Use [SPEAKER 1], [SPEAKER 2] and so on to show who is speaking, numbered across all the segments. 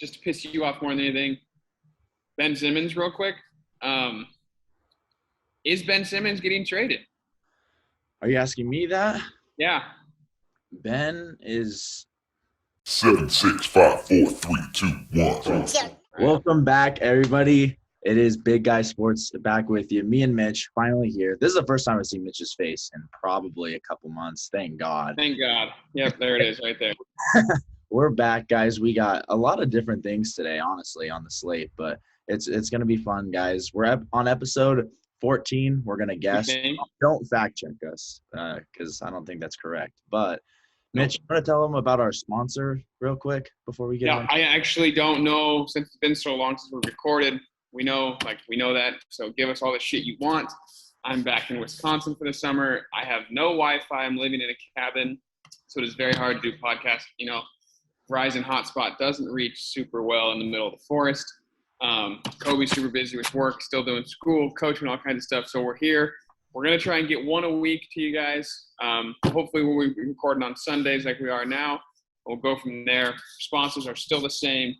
[SPEAKER 1] just to piss you off more than anything, Ben Simmons real quick. Is Ben Simmons getting traded?
[SPEAKER 2] Are you asking me that?
[SPEAKER 1] Yeah.
[SPEAKER 2] Ben is
[SPEAKER 3] 7, 6, 5, 4, 3, 2, 1.
[SPEAKER 2] Welcome back, everybody. It is Big Guy Sports back with you. Me and Mitch finally here. This is the first time I've seen Mitch's face in probably a couple months. Thank God.
[SPEAKER 1] Thank God. Yep, there it is right there.
[SPEAKER 2] We're back, guys. We got a lot of different things today, honestly, on the slate, but it's going to be fun, guys. We're on episode 14. We're going to guess. Don't fact check us because I don't think that's correct. But Mitch, you want to tell them about our sponsor real quick before we get on?
[SPEAKER 1] I actually don't know, since it's been so long since we recorded. We know that. So give us all the shit you want. I'm back in Wisconsin for the summer. I have no Wi-Fi. I'm living in a cabin, so it is very hard to do podcasts. Verizon hotspot doesn't reach super well in the middle of the forest. Kobe's super busy with work, still doing school, coaching, all kinds of stuff. So we're here. We're going to try and get one a week to you guys. Hopefully we'll be recording on Sundays like we are now. We'll go from there. Sponsors are still the same.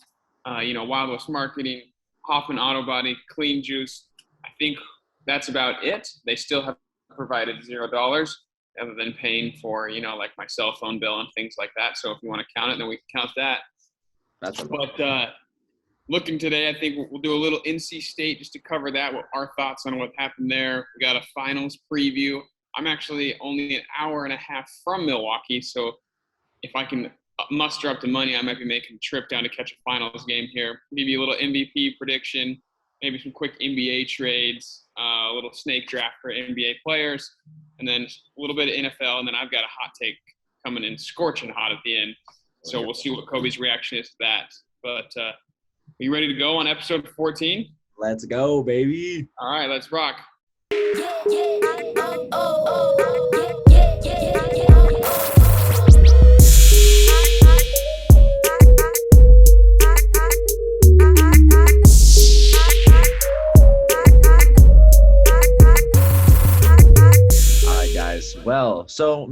[SPEAKER 1] Wild West Marketing, Hoffman Auto Body, Clean Juice. I think that's about it. They still have provided $0 other than paying for, like my cell phone bill and things like that. So if you want to count it, then we can count that. Looking today, I think we'll do a little NC State just to cover that, what our thoughts on what happened there. We got a finals preview. I'm actually only an hour and a half from Milwaukee, so if I can muster up the money, I might be making a trip down to catch a finals game here. Give you a little MVP prediction, maybe some quick NBA trades, a little snake draft for NBA players, and then a little bit of NFL, and then I've got a hot take coming in scorching hot at the end. So we'll see what Kobe's reaction is to that. But are you ready to go on episode 14?
[SPEAKER 2] Let's go, baby.
[SPEAKER 1] All right, let's rock.
[SPEAKER 2] Well, so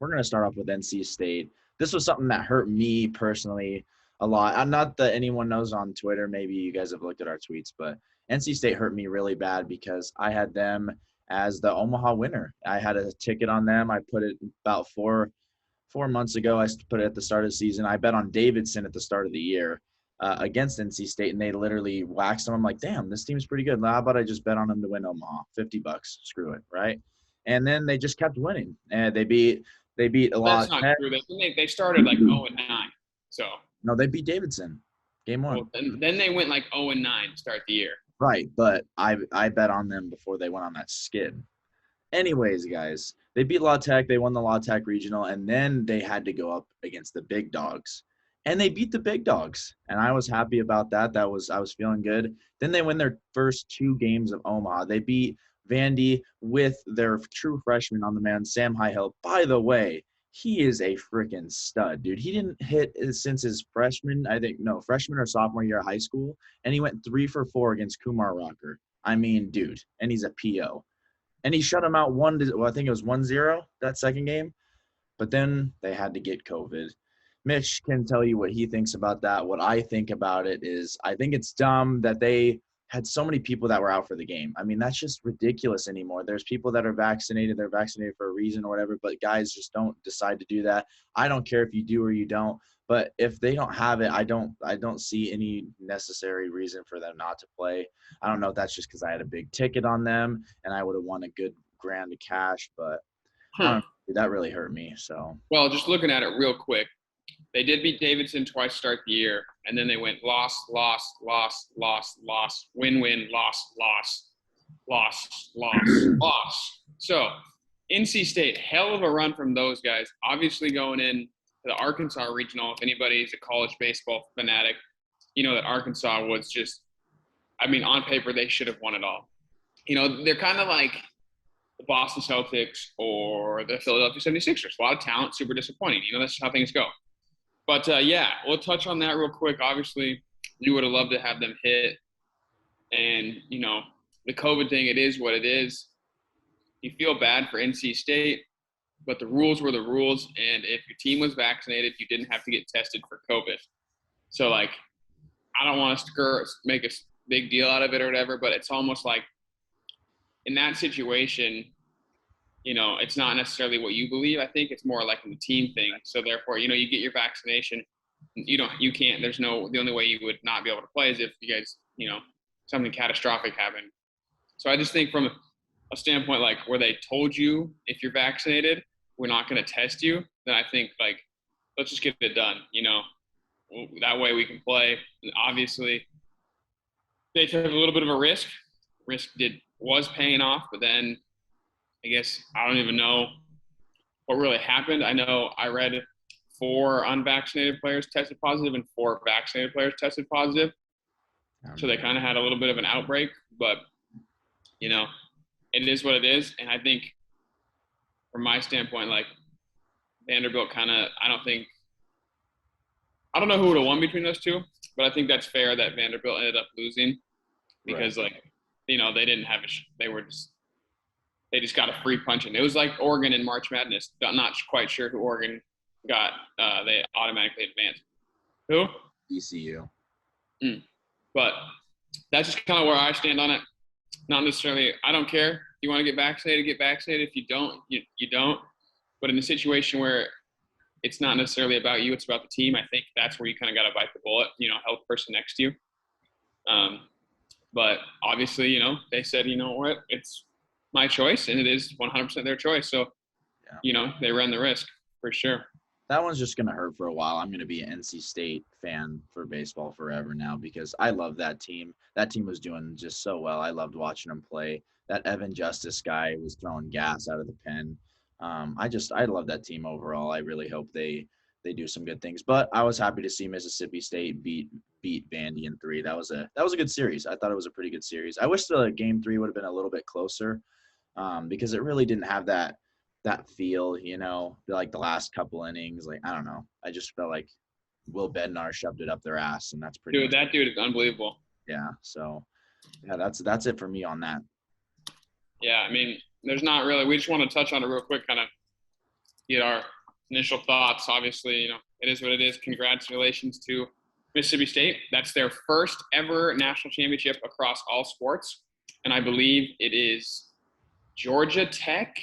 [SPEAKER 2] we're going to start off with NC State. This was something that hurt me personally a lot. Not that anyone knows on Twitter. Maybe you guys have looked at our tweets, but NC State hurt me really bad because I had them as the Omaha winner. I had a ticket on them. I put it about four months ago. I put it at the start of the season. I bet on Davidson at the start of the year against NC State, and they literally waxed them. I'm like, damn, this team's pretty good. How about I just bet on them to win Omaha? $50. Screw it, right? And then they just kept winning, and they beat a lot.
[SPEAKER 1] That's not true. They started like 0-9. So
[SPEAKER 2] no, they beat Davidson, game one.
[SPEAKER 1] Well, then they went like 0-9 to start the year.
[SPEAKER 2] Right, but I bet on them before they went on that skid. Anyways, guys, they beat La Tech. They won the La Tech regional, and then they had to go up against the big dogs, and they beat the big dogs. And I was happy about that. I was feeling good. Then they win their first 2 games of Omaha. They beat Vandy with their true freshman on the mound, Sam Highhill. By the way, he is a freaking stud, dude. He didn't hit since his freshman or sophomore year of high school, and he went 3 for 4 against Kumar Rocker. I mean, dude, and he's a PO. And he shut him out I think it was 1-0 that second game, but then they had to get COVID. Mitch can tell you what he thinks about that. What I think about it is I think it's dumb that they had so many people that were out for the game. I mean, that's just ridiculous anymore. There's people that are vaccinated. They're vaccinated for a reason or whatever, but guys just don't decide to do that. I don't care if you do or you don't, but if they don't have it, I don't see any necessary reason for them not to play. I don't know if that's just because I had a big ticket on them and I would have won a good grand of cash, but that really hurt me. So,
[SPEAKER 1] well, just looking at it real quick, they did beat Davidson twice to start the year, and then they went loss, win, loss. So NC State, hell of a run from those guys. Obviously going in to the Arkansas regional, if anybody's a college baseball fanatic, that Arkansas was just, on paper, they should have won it all. They're kind of like the Boston Celtics or the Philadelphia 76ers. A lot of talent, super disappointing. That's just how things go. But, we'll touch on that real quick. Obviously, you would have loved to have them hit. And, the COVID thing, it is what it is. You feel bad for NC State, but the rules were the rules. And if your team was vaccinated, you didn't have to get tested for COVID. So, I don't want to make a big deal out of it or whatever, but it's almost like in that situation, it's not necessarily what you believe. I think it's more like a team thing. So therefore, you get your vaccination. The only way you would not be able to play is if you guys, something catastrophic happened. So I just think from a standpoint, like where they told you if you're vaccinated, we're not going to test you, then I think like, let's just get it done. That way we can play. And obviously they took a little bit of a risk. Was paying off, but then I guess I don't even know what really happened. I know I read 4 unvaccinated players tested positive and 4 vaccinated players tested positive. So they kind of had a little bit of an outbreak, but it is what it is. And I think from my standpoint, like Vanderbilt I don't know who would have won between those two, but I think that's fair that Vanderbilt ended up losing because they didn't have they just got a free punch in. It was like Oregon in March Madness. I'm not quite sure who Oregon got. They automatically advanced. Who?
[SPEAKER 2] ECU.
[SPEAKER 1] But that's just kind of where I stand on it. Not necessarily, I don't care. If you want to get vaccinated, get vaccinated. If you don't, you don't. But in a situation where it's not necessarily about you, it's about the team, I think that's where you kind of got to bite the bullet, help the person next to you. But obviously, they said, you know what, it's my choice, and it is 100% their choice. So, they run the risk for sure.
[SPEAKER 2] That one's just going to hurt for a while. I'm going to be an NC State fan for baseball forever now because I love that team. That team was doing just so well. I loved watching them play. That Evan Justice guy was throwing gas out of the pen. I love that team overall. I really hope they do some good things. But I was happy to see Mississippi State beat Vandy in 3. That was a good series. I thought it was a pretty good series. I wish the game 3 would have been a little bit closer because it really didn't have that feel, like the last couple innings. Like, I don't know. I just felt like Will Bednar shoved it up their ass, and that's pretty.
[SPEAKER 1] Dude, that dude is unbelievable.
[SPEAKER 2] Yeah. So, yeah, that's it for me on that.
[SPEAKER 1] Yeah, I mean, there's not really. We just want to touch on it real quick, kind of get our initial thoughts. Obviously, it is what it is. Congratulations to Mississippi State. That's their first ever national championship across all sports, and I believe it is Virginia Tech,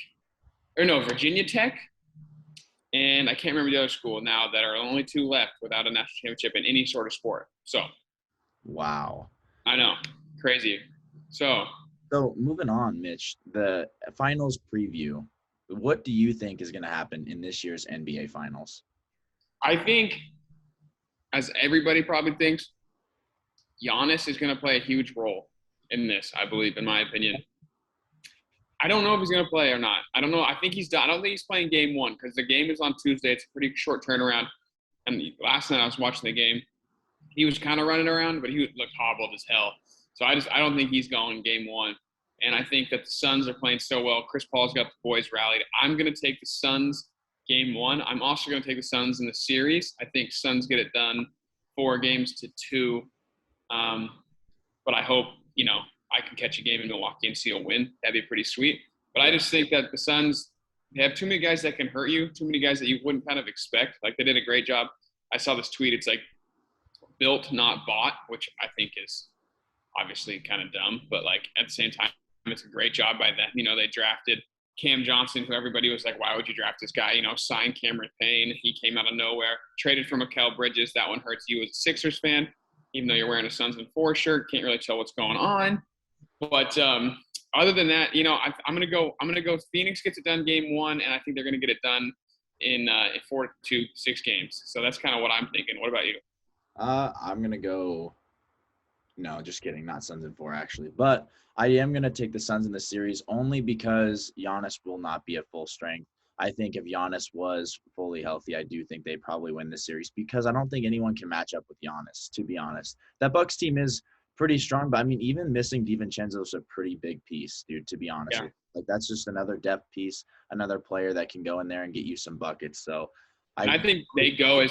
[SPEAKER 1] and I can't remember the other school now that are only 2 left without a national championship in any sort of sport. So,
[SPEAKER 2] wow.
[SPEAKER 1] I know, crazy. So
[SPEAKER 2] moving on, Mitch, the finals preview. What do you think is going to happen in this year's NBA Finals?
[SPEAKER 1] I think, as everybody probably thinks, Giannis is going to play a huge role in this, I believe, in my opinion. I don't know if he's going to play or not. I don't know. I think he's done. I don't think he's playing game 1 because the game is on Tuesday. It's a pretty short turnaround. And last night I was watching the game. He was kind of running around, but he looked hobbled as hell. So I don't think he's going game 1. And I think that the Suns are playing so well. Chris Paul's got the boys rallied. I'm going to take the Suns game 1. I'm also going to take the Suns in the series. I think Suns get it done 4-2. But I hope, I can catch a game in Milwaukee and see a win. That'd be pretty sweet. But I just think that the Suns, they have too many guys that can hurt you, too many guys that you wouldn't kind of expect. Like, they did a great job. I saw this tweet. It's like built, not bought, which I think is obviously kind of dumb. But, like, at the same time, it's a great job by them. They drafted Cam Johnson, who everybody was like, why would you draft this guy? Signed Cameron Payne. He came out of nowhere. Traded for Mikal Bridges. That one hurts you as a Sixers fan, even though you're wearing a Suns and 4 shirt. Can't really tell what's going on. But other than that, I'm gonna go. Phoenix gets it done game 1, and I think they're gonna get it done in 4 to 6 games. So that's kind of what I'm thinking. What about you?
[SPEAKER 2] I'm gonna go. No, just kidding. Not Suns in 4 actually, but I am gonna take the Suns in the series only because Giannis will not be at full strength. I think if Giannis was fully healthy, I do think they probably win the series because I don't think anyone can match up with Giannis. To be honest, that Bucks team is pretty strong, but I mean, even missing DiVincenzo is a pretty big piece, dude, to be honest.
[SPEAKER 1] Yeah.
[SPEAKER 2] Like, that's just another depth piece, another player that can go in there and get you some buckets. So
[SPEAKER 1] I think they go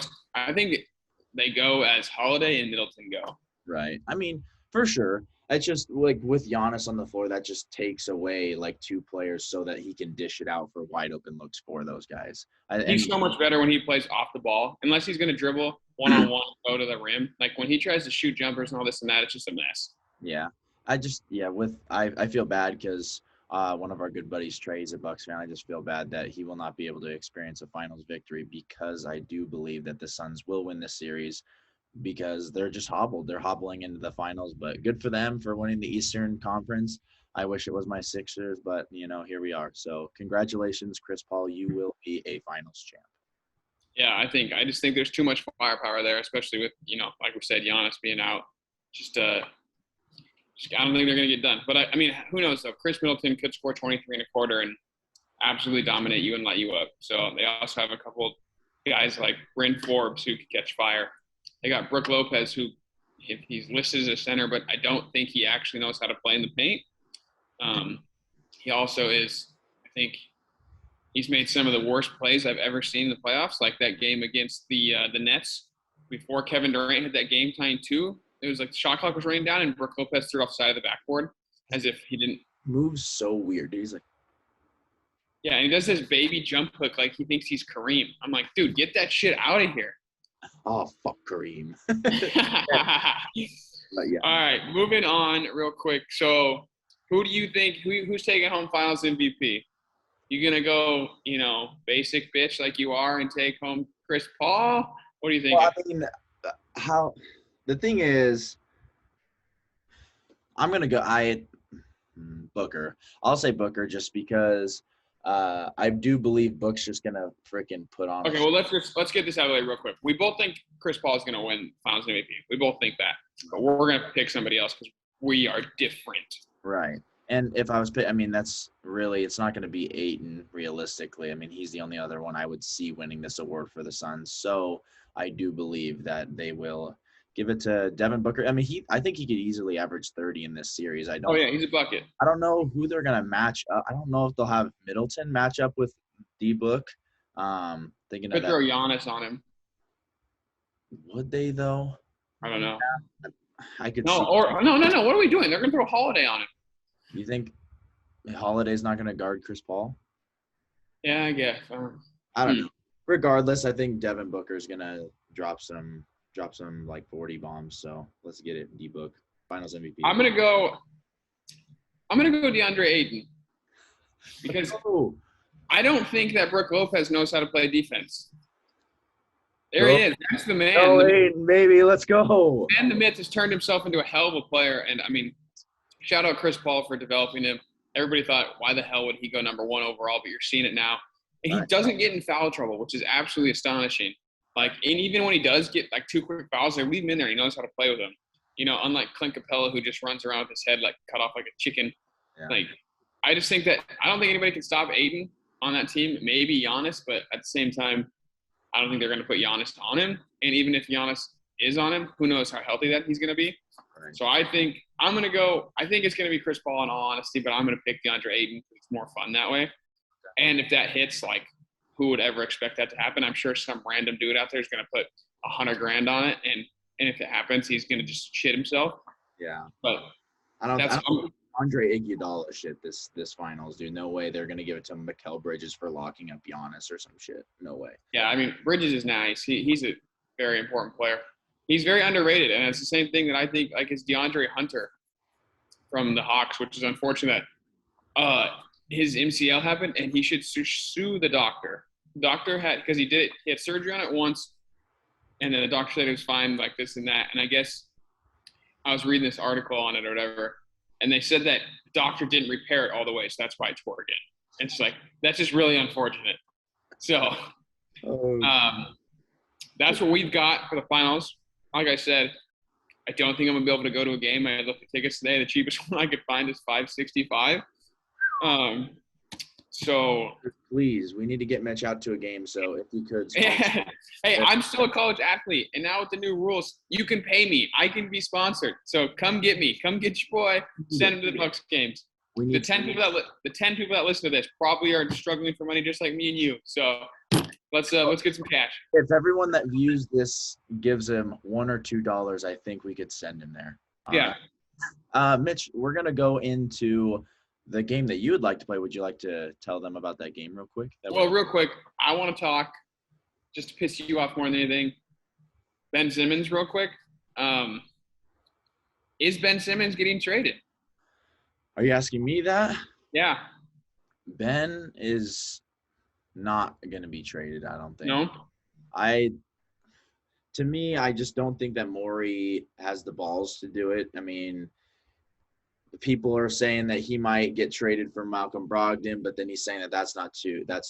[SPEAKER 1] as Holiday and Middleton go.
[SPEAKER 2] Right. I mean, for sure. It's just like with Giannis on the floor, that just takes away like 2 players so that he can dish it out for wide open looks for those guys.
[SPEAKER 1] He's so much better when he plays off the ball, unless he's going to dribble one-on-one, go to the rim. Like when he tries to shoot jumpers and all this and that, it's just a mess.
[SPEAKER 2] Yeah. I feel bad because one of our good buddies, Trey, is a Bucks fan. I just feel bad that he will not be able to experience a finals victory because I do believe that the Suns will win this series because they're just hobbled. They're hobbling into the finals, but good for them for winning the Eastern Conference. I wish it was my Sixers, but, here we are. So congratulations, Chris Paul. You will be a finals champ.
[SPEAKER 1] Yeah, I just think there's too much firepower there, especially with, like we said, Giannis being out. I don't think they're going to get done. But, who knows, though? Chris Middleton could score 23 and a quarter and absolutely dominate you and light you up. So they also have a couple guys like Bryn Forbes who could catch fire. They got Brook Lopez, who he's listed as a center, but I don't think he actually knows how to play in the paint. He also is, I think, he's made some of the worst plays I've ever seen in the playoffs, like that game against the Nets before Kevin Durant had that game-tying 2. It was like the shot clock was running down, and Brook Lopez threw off the side of the backboard as if he didn't.
[SPEAKER 2] Moves so weird. He's like,
[SPEAKER 1] yeah, and he does this baby jump hook like he thinks he's Kareem. I'm like, dude, get that shit out of here.
[SPEAKER 2] Oh, fuck Kareem. But yeah.
[SPEAKER 1] All right, moving on real quick. So who do you think who's taking home finals MVP? You going to go, basic bitch like you are and take home Chris Paul? What do you think?
[SPEAKER 2] Well, the thing is, I'm going to go Booker. I'll say Booker just because I do believe Book's just going to freaking put on.
[SPEAKER 1] Okay, well, let's get this out of the way real quick. We both think Chris Paul is going to win finals MVP. We both think that. But we're going to pick somebody else because we are different.
[SPEAKER 2] Right. And if I was that's really, it's not going to be Ayton realistically. He's the only other one I would see winning this award for the Suns. So I do believe that they will give it to Devin Booker. I think he could easily average 30 in this series.
[SPEAKER 1] Oh yeah, he's a bucket.
[SPEAKER 2] I don't know who they're going to match up. I don't know if they'll have Middleton match up with D-Book. Thinking
[SPEAKER 1] could throw Giannis on him.
[SPEAKER 2] Would they though?
[SPEAKER 1] I don't know.
[SPEAKER 2] I could.
[SPEAKER 1] No. What are we doing? They're going to throw Holiday on him.
[SPEAKER 2] You think Holiday's not going to guard Chris Paul?
[SPEAKER 1] Yeah, I guess.
[SPEAKER 2] I don't know. Regardless, I think Devin Booker's going to drop some like 40 bombs. So let's get it. D-Book, Finals MVP.
[SPEAKER 1] I'm gonna go DeAndre Ayton because I don't think that Brook Lopez knows how to play defense. There he is. That's the man.
[SPEAKER 2] Oh, Ayton, baby, let's go.
[SPEAKER 1] Man, the Mitch has turned himself into a hell of a player, and shout out Chris Paul for developing him. Everybody thought, why the hell would he go number 1 overall? But you're seeing it now. And he doesn't get in foul trouble, which is absolutely astonishing. And even when he does get 2 quick fouls, they leave him in there. He knows how to play with them. Unlike Clint Capella, who just runs around with his head cut off like a chicken.
[SPEAKER 2] Yeah.
[SPEAKER 1] I just think that I don't think anybody can stop Ayton on that team. Maybe Giannis, but at the same time, I don't think they're going to put Giannis on him. And even if Giannis is on him, who knows how healthy that he's going to be. Right. So I think I'm going to go – I think it's going to be Chris Paul in all honesty, but I'm going to pick DeAndre Ayton because it's more fun that way. And if that hits, who would ever expect that to happen? I'm sure some random dude out there is going to put $100,000 on it, and if it happens, he's going to just shit himself.
[SPEAKER 2] Yeah.
[SPEAKER 1] But
[SPEAKER 2] I don't Andre Iguodala shit this finals, dude. No way they're going to give it to Mikal Bridges for locking up Giannis or some shit. No way.
[SPEAKER 1] Yeah, Bridges is nice. He's a very important player. He's very underrated, and it's the same thing that I think is DeAndre Hunter from the Hawks, which is unfortunate. His MCL happened, and he should sue the doctor. The doctor because he had surgery on it once, and then the doctor said it was fine, this and that. And I guess I was reading this article on it or whatever, and they said that the doctor didn't repair it all the way, so that's why it tore again. And it's that's just really unfortunate. So that's what we've got for the finals. Like I said, I don't think I'm going to be able to go to a game. I looked at tickets today. The cheapest one I could find is $565. So
[SPEAKER 2] please, we need to get Mitch out to a game. So if you could,
[SPEAKER 1] hey, I'm still a college athlete, and now with the new rules, you can pay me. I can be sponsored. So come get me. Come get your boy. Send him to the Bucks games. The 10 people that listen to this probably are struggling for money, just like me and you. So let's get some cash.
[SPEAKER 2] If everyone that views this gives him $1 or $2, I think we could send him there.
[SPEAKER 1] Yeah.
[SPEAKER 2] Mitch, we're gonna go into the game that you would like to play. Would you like to tell them about that game real quick?
[SPEAKER 1] Well, real quick, I want to talk, just to piss you off more than anything, Ben Simmons real quick. Is Ben Simmons getting traded?
[SPEAKER 2] Are you asking me that?
[SPEAKER 1] Yeah.
[SPEAKER 2] Ben is not going to be traded, I don't think.
[SPEAKER 1] No?
[SPEAKER 2] To me, I just don't think that Morey has the balls to do it. I mean, people are saying that he might get traded for Malcolm Brogdon, but then he's saying that that's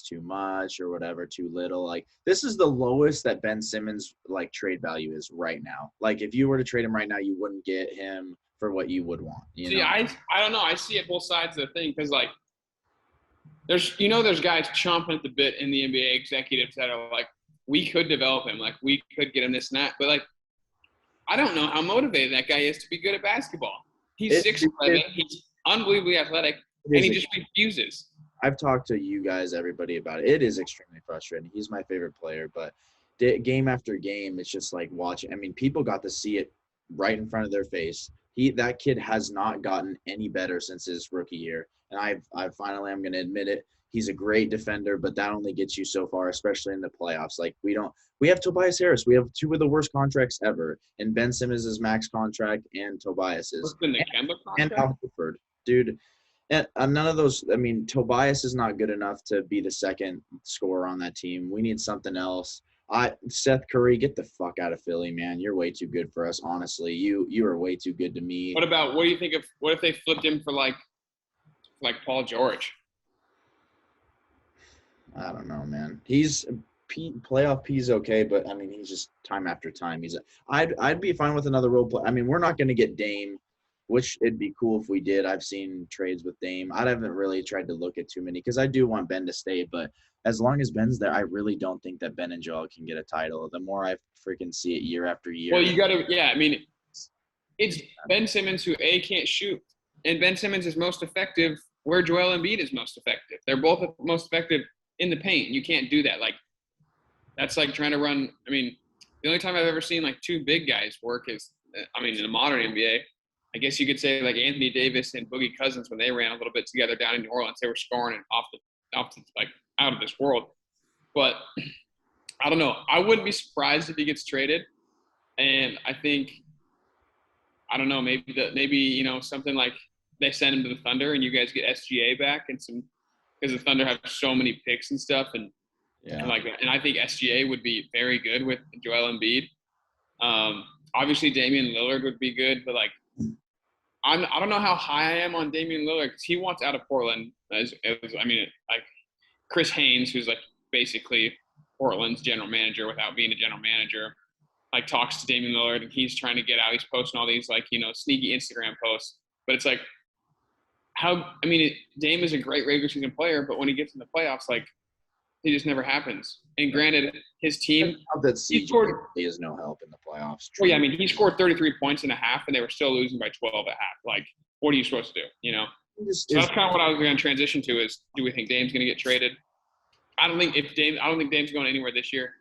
[SPEAKER 2] too much or whatever, too little. Like, this is the lowest that Ben Simmons like trade value is right now. Like, if you were to trade him right now, you wouldn't get him for what you would want.
[SPEAKER 1] See, I don't know. I see it both sides of the thing because like there's guys chomping at the bit in the NBA executives that are like, we could develop him, like we could get him this and that, but like I don't know how motivated that guy is to be good at basketball. He's 6'11", he's unbelievably athletic, and he just refuses.
[SPEAKER 2] I've talked to you guys, everybody, about it. It is extremely frustrating. He's my favorite player, but game after game, it's just like watching. I mean, people got to see it right in front of their face. That kid has not gotten any better since his rookie year, and I finally I'm going to admit it. He's a great defender, but that only gets you so far, especially in the playoffs. Like we have Tobias Harris. We have two of the worst contracts ever, and Ben Simmons' max contract and Tobias's. And Al Horford, dude. And none of those. I mean, Tobias is not good enough to be the second scorer on that team. We need something else. Seth Curry, get the fuck out of Philly, man. You're way too good for us. Honestly, you are way too good to me.
[SPEAKER 1] What do you think of? What if they flipped him for like Paul George?
[SPEAKER 2] I don't know, man. He's playoff P's okay, but I mean, he's just time after time. I'd be fine with another role play. I mean, we're not going to get Dame, which it'd be cool if we did. I've seen trades with Dame. I haven't really tried to look at too many because I do want Ben to stay, but as long as Ben's there, I really don't think that Ben and Joel can get a title. The more I freaking see it year after year.
[SPEAKER 1] Well, you got to, yeah. I mean, it's Ben Simmons who can't shoot, and Ben Simmons is most effective where Joel Embiid is most effective. They're both most effective in the paint. You can't do that. Like, that's like trying to run. I mean, the only time I've ever seen like two big guys work is, in the modern NBA, I guess you could say like Anthony Davis and Boogie Cousins when they ran a little bit together down in New Orleans. They were scoring and off the like out of this world. But I don't know. I wouldn't be surprised if he gets traded. And I think, I don't know, maybe something like they send him to the Thunder and you guys get SGA back and some. Because the Thunder have so many picks and stuff, and like that. And I think SGA would be very good with Joel Embiid. Obviously, Damian Lillard would be good, but like, I don't know how high I am on Damian Lillard because he wants out of Portland. Like Chris Haynes, who's like basically Portland's general manager without being a general manager, like talks to Damian Lillard and he's trying to get out. He's posting all these like sneaky Instagram posts, but it's like. Dame is a great regular season player, but when he gets in the playoffs, like, it just never happens. And granted, his team
[SPEAKER 2] he scored. He has no help in the playoffs.
[SPEAKER 1] Well, yeah, I mean, he scored 33 points and a half, and they were still losing by 12 at half. Like, what are you supposed to do? So that's kind of what I was going to transition to is, do we think Dame's going to get traded? I don't think Dame's going anywhere this year.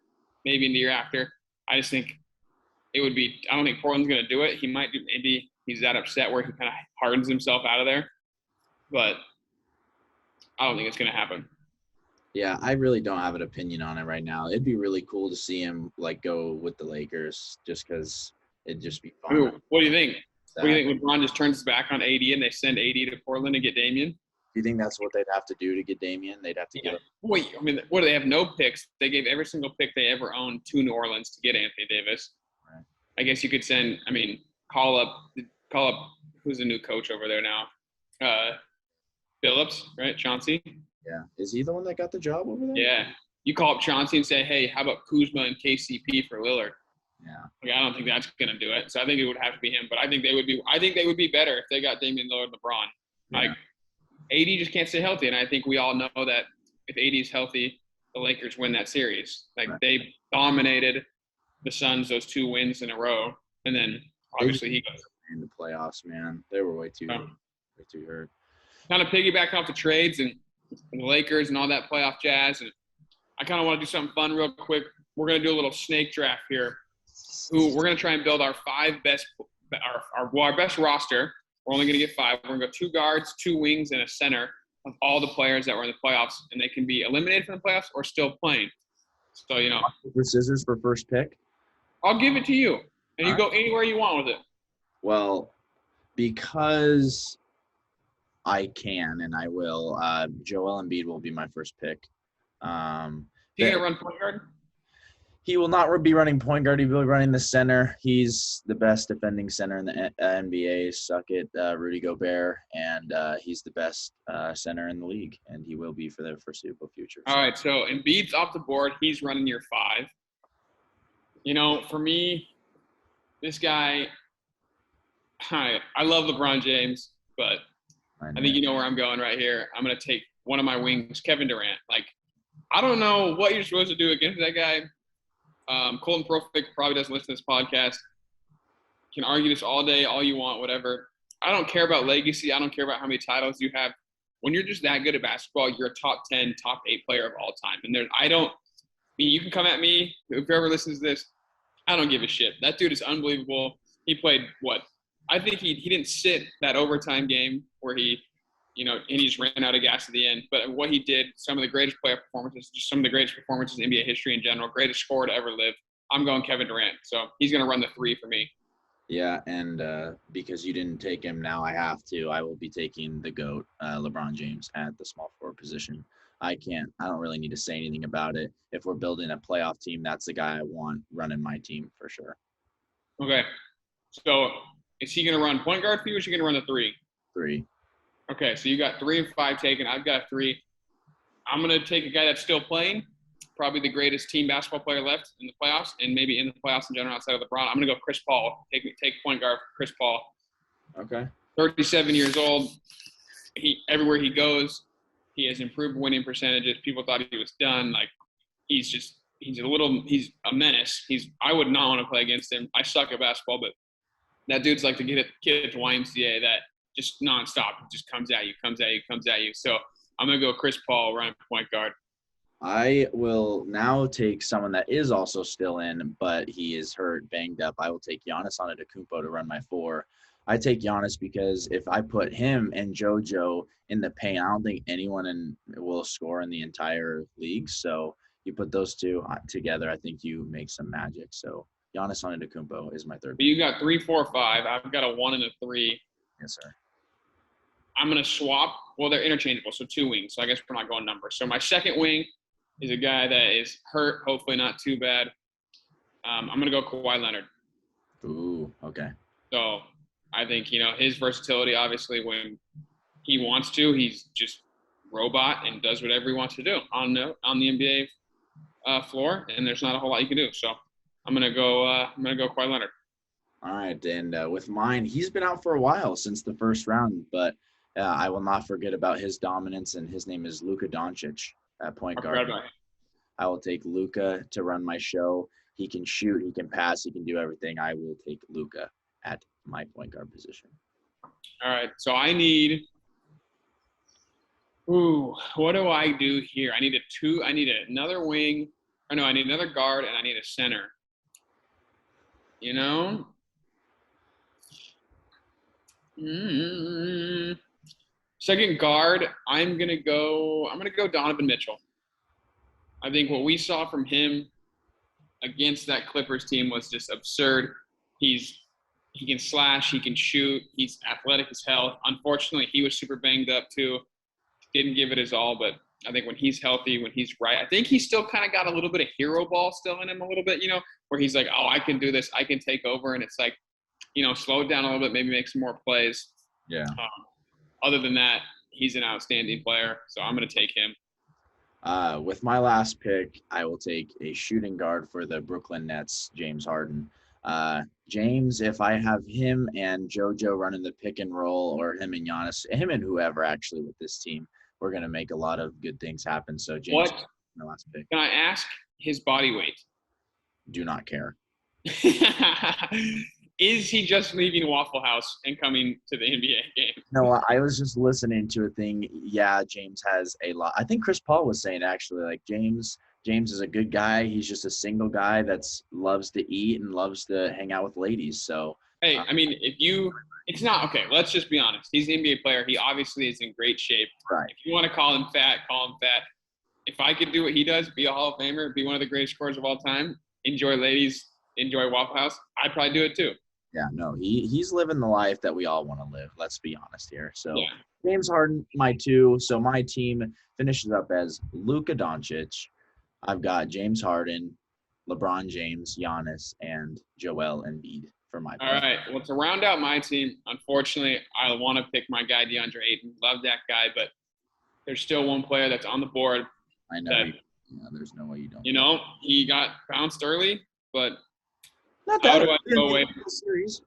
[SPEAKER 1] Maybe in the year after. I just think it would be. I don't think Portland's going to do it. He might do. Maybe he's that upset where he kind of hardens himself out of there. But I don't think it's going to happen.
[SPEAKER 2] Yeah, I really don't have an opinion on it right now. It'd be really cool to see him like go with the Lakers just because it'd just be fun.
[SPEAKER 1] What do you think? What do you think LeBron just turns his back on AD and they send AD to Portland to get Damian?
[SPEAKER 2] Do you think that's what they'd have to do to get Damian? They'd have to get him.
[SPEAKER 1] Wait, I mean, what do they have? No picks. They gave every single pick they ever owned to New Orleans to get Anthony Davis. Right. I guess you could send. I mean, call up. Who's the new coach over there now? Phillips, right? Chauncey.
[SPEAKER 2] Yeah. Is he the one that got the job over there?
[SPEAKER 1] Yeah. You call up Chauncey and say, hey, how about Kuzma and KCP for Lillard?
[SPEAKER 2] Yeah.
[SPEAKER 1] Like, I don't think that's going to do it. So I think it would have to be him. But I think they would be better if they got Damian Lillard and LeBron.
[SPEAKER 2] Yeah.
[SPEAKER 1] Like, AD just can't stay healthy. And I think we all know that if AD is healthy, the Lakers win that series. Like, They dominated the Suns those 2 wins in a row. And then obviously he goes.
[SPEAKER 2] In the playoffs, man. They were way too hurt.
[SPEAKER 1] Kind of piggybacking off the trades and the Lakers and all that playoff jazz. And I kind of want to do something fun real quick. We're going to do a little snake draft here. We're going to try and build our 5 best – our best roster We're only going to get 5. We're going to go 2 guards, 2 wings, and a center of all the players that were in the playoffs, and they can be eliminated from the playoffs or still playing. So,
[SPEAKER 2] For scissors for first pick.
[SPEAKER 1] I'll give it to you, and you
[SPEAKER 2] All
[SPEAKER 1] go anywhere you want with it.
[SPEAKER 2] Well, because I can and I will, Joel Embiid will be my first pick.
[SPEAKER 1] He's going to run point guard?
[SPEAKER 2] He will not be running point guard. He will be running the center. He's the best defending center in the NBA. Suck it, Rudy Gobert. And he's the best center in the league, and he will be for the foreseeable future.
[SPEAKER 1] All right, so Embiid's off the board. He's running your 5. For me, this guy, I love LeBron James, but I think you know where I'm going right here. I'm going to take one of my wings, Kevin Durant. I don't know what you're supposed to do against that guy. Colton Profic probably doesn't listen to this podcast. You can argue this all day, all you want, whatever. I don't care about legacy. I don't care about how many titles you have. When you're just that good at basketball, you're a top 10, top 8 player of all time. And you can come at me, whoever listens to this, I don't give a shit. That dude is unbelievable. He played I think he didn't sit that overtime game where he just ran out of gas at the end. But what he did, some of the greatest player performances, just some of the greatest performances in NBA history in general, greatest scorer to ever live. I'm going Kevin Durant. So he's going to run the 3 for me.
[SPEAKER 2] Yeah, and because you didn't take him, now I have to. I will be taking the GOAT, LeBron James, at the small forward position. I don't really need to say anything about it. If we're building a playoff team, that's the guy I want running my team for sure.
[SPEAKER 1] Okay. So is he going to run point guard for you, or is he going to run the 3?
[SPEAKER 2] 3.
[SPEAKER 1] Okay, so you got 3 and 5 taken. I've got 3. I'm going to take a guy that's still playing, probably the greatest team basketball player left in the playoffs, and maybe in the playoffs in general outside of LeBron. I'm going to go Chris Paul. Take point guard for Chris Paul.
[SPEAKER 2] Okay.
[SPEAKER 1] 37 years old. Everywhere he goes, he has improved winning percentages. People thought he was done. He's a menace. I would not want to play against him. I suck at basketball, but that dude's like the kid at the YMCA that just nonstop just comes at you. So I'm going to go Chris Paul, running point guard.
[SPEAKER 2] I will now take someone that is also still in, but he is hurt, banged up. I will take Giannis Antetokounmpo to run my 4. I take Giannis because if I put him and JoJo in the paint, I don't think anyone will score in the entire league. So you put those 2 together, I think you make some magic. So Giannis Antetokounmpo is my 3rd.
[SPEAKER 1] You got 3, 4, 5. I've got a 1 and a 3.
[SPEAKER 2] Yes, sir.
[SPEAKER 1] I'm going to swap. Well, they're interchangeable, so 2 wings. So I guess we're not going numbers. So my second wing is a guy that is hurt, hopefully not too bad. I'm going to go Kawhi Leonard.
[SPEAKER 2] Ooh, okay.
[SPEAKER 1] So I think, his versatility, obviously, when he wants to, he's just robot and does whatever he wants to do on the NBA floor, and there's not a whole lot you can do. So I'm going to go Kawhi Leonard.
[SPEAKER 2] All right, and with mine, he's been out for a while since the first round, but I will not forget about his dominance, and his name is Luka Doncic at point guard. I will take Luka to run my show. He can shoot, he can pass, he can do everything. I will take Luka at my point guard position.
[SPEAKER 1] All right, so I need what do I do here? I need another wing. I need another guard, and I need a center. Second guard, I'm gonna go Donovan Mitchell. I think what we saw from him against that Clippers team was just absurd. He can slash, he can shoot, he's athletic as hell. Unfortunately, he was super banged up too. Didn't give it his all, but I think when he's healthy, when he's right, I think he's still kind of got a little bit of hero ball still in him a little bit, where he's like, oh, I can do this, I can take over, and it's like, slow it down a little bit, maybe make some more plays.
[SPEAKER 2] Yeah.
[SPEAKER 1] Other than that, he's an outstanding player, so I'm going to take him.
[SPEAKER 2] With my last pick, I will take a shooting guard for the Brooklyn Nets, James Harden. James, if I have him and JoJo running the pick and roll, or him and Giannis, him and whoever actually with this team, we're going to make a lot of good things happen. So James, my last pick.
[SPEAKER 1] Can I ask his body weight?
[SPEAKER 2] Do not care.
[SPEAKER 1] Is he just leaving Waffle House and coming to the NBA game?
[SPEAKER 2] No, I was just listening to a thing. Yeah, James has a lot. I think Chris Paul was saying actually, like James is a good guy. He's just a single guy that loves to eat and loves to hang out with ladies. So
[SPEAKER 1] hey, I mean, if you It's not okay. Let's just be honest. He's an NBA player. He obviously is in great shape.
[SPEAKER 2] Right.
[SPEAKER 1] If you want to call him fat, call him fat. If I could do what he does, be a Hall of Famer, be one of the greatest scorers of all time, enjoy ladies, enjoy Waffle House, I'd probably do it too.
[SPEAKER 2] Yeah, no, he's living the life that we all want to live. Let's be honest here. So
[SPEAKER 1] Yeah.
[SPEAKER 2] James Harden, my 2. So my team finishes up as Luka Doncic. I've got James Harden, LeBron James, Giannis, and Joel Embiid for my
[SPEAKER 1] All right. Well, to round out my team, unfortunately, I want to pick my guy DeAndre Ayton. Love that guy, but there's still one player that's on the board.
[SPEAKER 2] I know.
[SPEAKER 1] That,
[SPEAKER 2] there's no way you don't.
[SPEAKER 1] You know, he got bounced early, but
[SPEAKER 2] not
[SPEAKER 1] how
[SPEAKER 2] that
[SPEAKER 1] do I go away?
[SPEAKER 2] Series.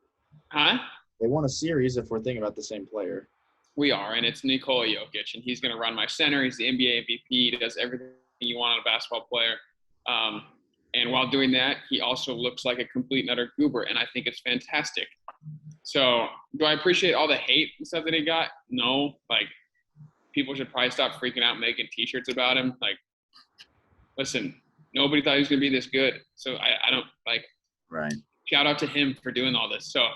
[SPEAKER 1] Huh?
[SPEAKER 2] They won a series if we're thinking about the same player.
[SPEAKER 1] We are, and it's Nikola Jokic, and he's going to run my center. He's the NBA MVP. He does everything you want in a basketball player. And while doing that, he also looks like a complete and utter goober, and I think it's fantastic. So do I appreciate all the hate and stuff that he got? No. Like, people should probably stop freaking out making T-shirts about him. Like, listen, nobody thought he was going to be this good. So I don't, like,
[SPEAKER 2] right.
[SPEAKER 1] Shout out to him for doing all this. So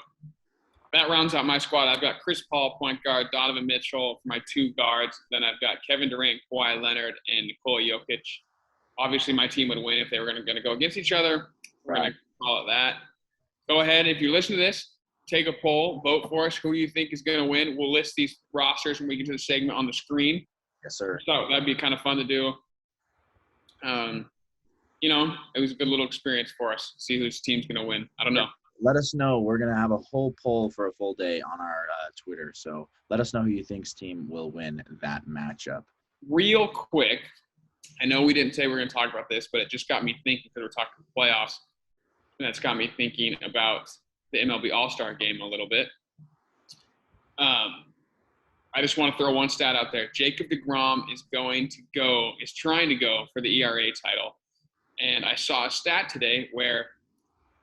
[SPEAKER 1] that rounds out my squad. I've got Chris Paul, point guard, Donovan Mitchell for my 2 guards. Then I've got Kevin Durant, Kawhi Leonard, and Nikola Jokic. Obviously, my team would win if they were going to go against each other. We're going to call it that. Go ahead. If you listen to this, take a poll. Vote for us. Who do you think is going to win? We'll list these rosters when we get to the segment on the screen.
[SPEAKER 2] Yes, sir.
[SPEAKER 1] So that'd be kind of fun to do. You know, it was a good little experience for us. See whose team's going to win. I don't know.
[SPEAKER 2] Let us know. We're going to have a whole poll for a full day on our Twitter. So let us know who you think's team will win that matchup.
[SPEAKER 1] Real quick, I know we didn't say we were going to talk about this, but it just got me thinking because we're talking playoffs. And that's got me thinking about the MLB All-Star game a little bit. I just want to throw one stat out there. Jacob deGrom is trying to go for the ERA title. And I saw a stat today where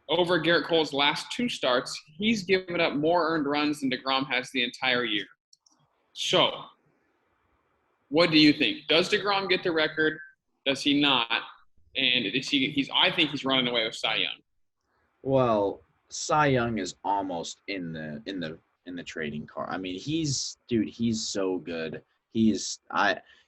[SPEAKER 1] over Garrett Cole's last 2 starts, he's given up more earned runs than deGrom has the entire year. So, what do you think? Does deGrom get the record? Does he not? And I think he's running away with Cy Young.
[SPEAKER 2] Well, Cy Young is almost in the trading card. I mean, he's so good.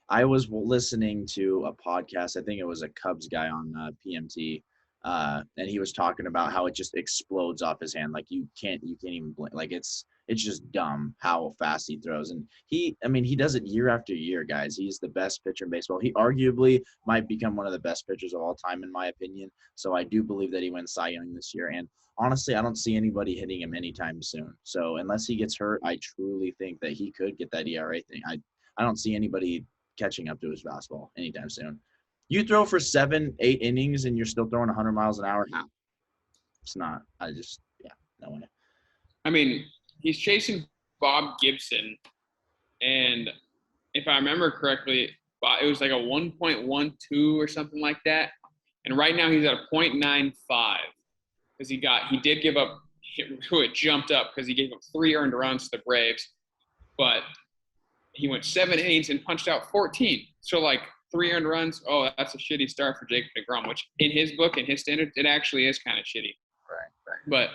[SPEAKER 2] I was listening to a podcast. I think it was a Cubs guy on PMT, and he was talking about how it just explodes off his hand. Like you can't even blink. Like it's just dumb how fast he throws. And he does it year after year, guys. He's the best pitcher in baseball. He arguably might become one of the best pitchers of all time, in my opinion. So I do believe that he wins Cy Young this year. And honestly, I don't see anybody hitting him anytime soon. So unless he gets hurt, I truly think that he could get that ERA thing. I don't see anybody catching up to his fastball anytime soon. You throw for 7-8 innings and you're still throwing 100 miles an hour. How? It's not. No way.
[SPEAKER 1] I mean, he's chasing Bob Gibson, and if I remember correctly, it was like a 1.12 or something like that. And right now he's at a 0.95 because he did give up. It jumped up because he gave up 3 earned runs to the Braves, but he went 7 innings and punched out 14. So, like, 3 earned runs, that's a shitty start for Jacob deGrom, which in his book, in his standards, it actually is kind of shitty.
[SPEAKER 2] Right.
[SPEAKER 1] But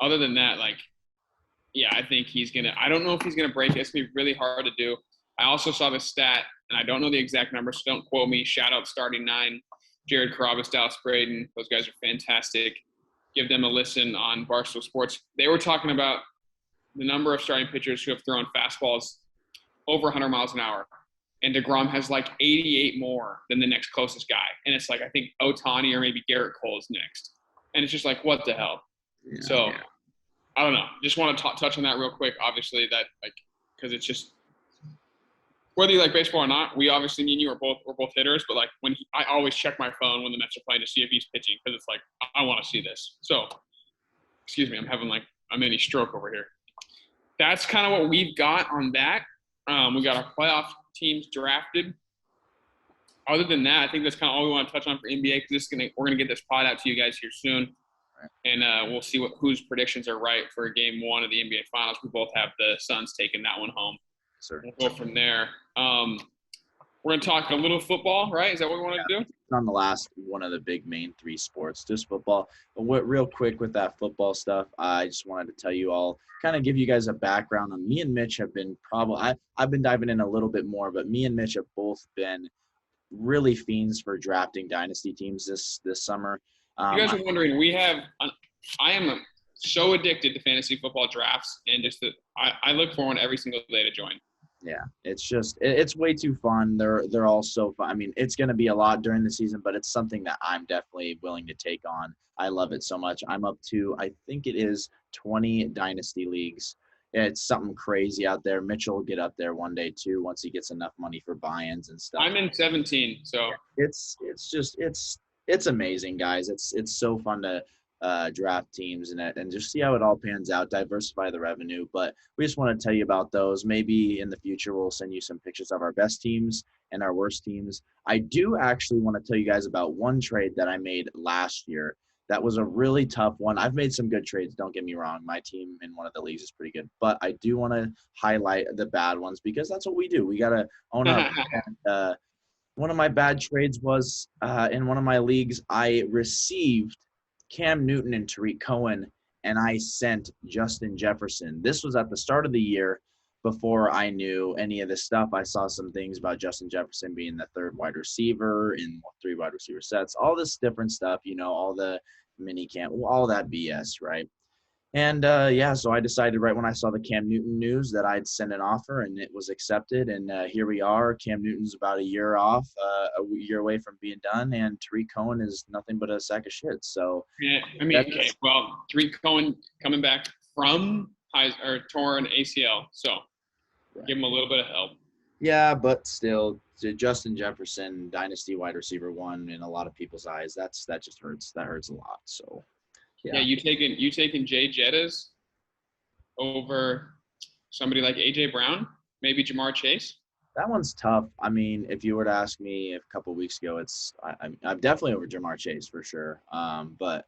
[SPEAKER 1] other than that, I think he's going to – I don't know if he's going to break it. It's going to be really hard to do. I also saw the stat, and I don't know the exact number, so don't quote me. Shout out Starting 9, Jared Carrabis, Dallas Braden. Those guys are fantastic. Give them a listen on Barstool Sports. They were talking about the number of starting pitchers who have thrown fastballs over 100 miles an hour. And deGrom has 88 more than the next closest guy. And it's I think Ohtani or maybe Garrett Cole is next. And it's just what the hell? Yeah. I don't know. Just want to touch on that real quick. Obviously that because it's just whether you like baseball or not, we obviously, me and you we're both hitters, but I always check my phone when the Mets are playing to see if he's pitching because it's I want to see this. So, excuse me, I'm having a mini stroke over here. That's kind of what we've got on that. We got our playoff teams drafted. Other than that, I think that's kind of all we want to touch on for NBA because we're gonna get this pod out to you guys here soon, and we'll see whose predictions are right for Game 1 of the NBA Finals. We both have the Suns taking that one home.
[SPEAKER 2] Sir.
[SPEAKER 1] We'll go from there. We're We're going to talk a little football, right? Is that what we want to do?
[SPEAKER 2] On the last one of the big main three sports, just football. But real quick with that football stuff, I just wanted to tell you all, kind of give you guys a background on me and Mitch have been I've been diving in a little bit more, but me and Mitch have both been really fiends for drafting dynasty teams this summer.
[SPEAKER 1] You guys are wondering, I am so addicted to fantasy football drafts, and just that I look for one every single day to join.
[SPEAKER 2] Yeah, it's way too fun. They're all so fun. I mean, it's going to be a lot during the season, but it's something that I'm definitely willing to take on. I love it so much. I'm up to, I think it is 20 dynasty leagues. It's something crazy out there. Mitchell will get up there one day too once he gets enough money for buy-ins and stuff.
[SPEAKER 1] I'm in 17, so
[SPEAKER 2] it's amazing, guys. It's so fun to draft teams and just see how it all pans out, diversify the revenue. But we just want to tell you about those. Maybe in the future we'll send you some pictures of our best teams and our worst teams. I do actually want to tell you guys about one trade that I made last year. That was a really tough one. I've made some good trades, don't get me wrong. My team in one of the leagues is pretty good. But I do want to highlight the bad ones because that's what we do. We got to own our one of my bad trades was in one of my leagues, I received Cam Newton and Tariq Cohen, and I sent Justin Jefferson. This was at the start of the year before I knew any of this stuff. I saw some things about Justin Jefferson being the third wide receiver in 3 wide receiver sets, all this different stuff, all the mini camp, all that BS, right? And, so I decided right when I saw the Cam Newton news that I'd send an offer, and it was accepted. And here we are. Cam Newton's about a year off, a year away from being done, and Tariq Cohen is nothing but a sack of shit. So,
[SPEAKER 1] yeah, I mean, okay, well, Tariq Cohen coming back from torn ACL, so give him a little bit of help.
[SPEAKER 2] Yeah, but still, Justin Jefferson, dynasty wide receiver 1 in a lot of people's eyes, that just hurts. That hurts a lot. So.
[SPEAKER 1] Yeah, you taking Jay Jettas over somebody like AJ Brown, maybe Jamar Chase?
[SPEAKER 2] That one's tough. I mean, if you were to ask me a couple of weeks ago, I'm definitely over Jamar Chase for sure. But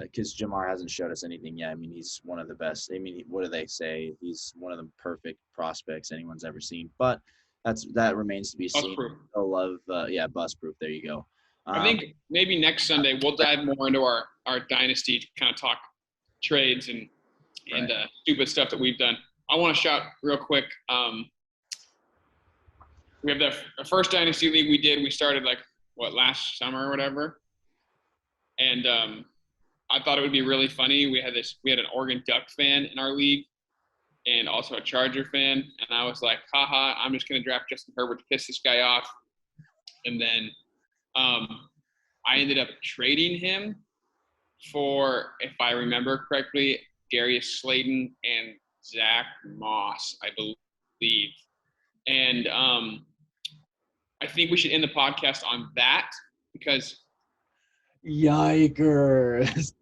[SPEAKER 2] because Jamar hasn't showed us anything yet. I mean, he's one of the best. I mean, what do they say? He's one of the perfect prospects anyone's ever seen. But that remains to be seen.
[SPEAKER 1] Bust
[SPEAKER 2] proof. Bust proof. There you go.
[SPEAKER 1] I think maybe next Sunday we'll dive more into our dynasty to kind of talk trades and stupid stuff that we've done. I want to shout real quick. We have the first dynasty league we did. We started last summer or whatever, and I thought it would be really funny. We had an Oregon Duck fan in our league, and also a Charger fan, and I was like, haha, I'm just gonna draft Justin Herbert to piss this guy off, and then. I ended up trading him for, if I remember correctly, Darius Slayton and Zach Moss, I believe. And I think we should end the podcast on that because
[SPEAKER 2] yikers.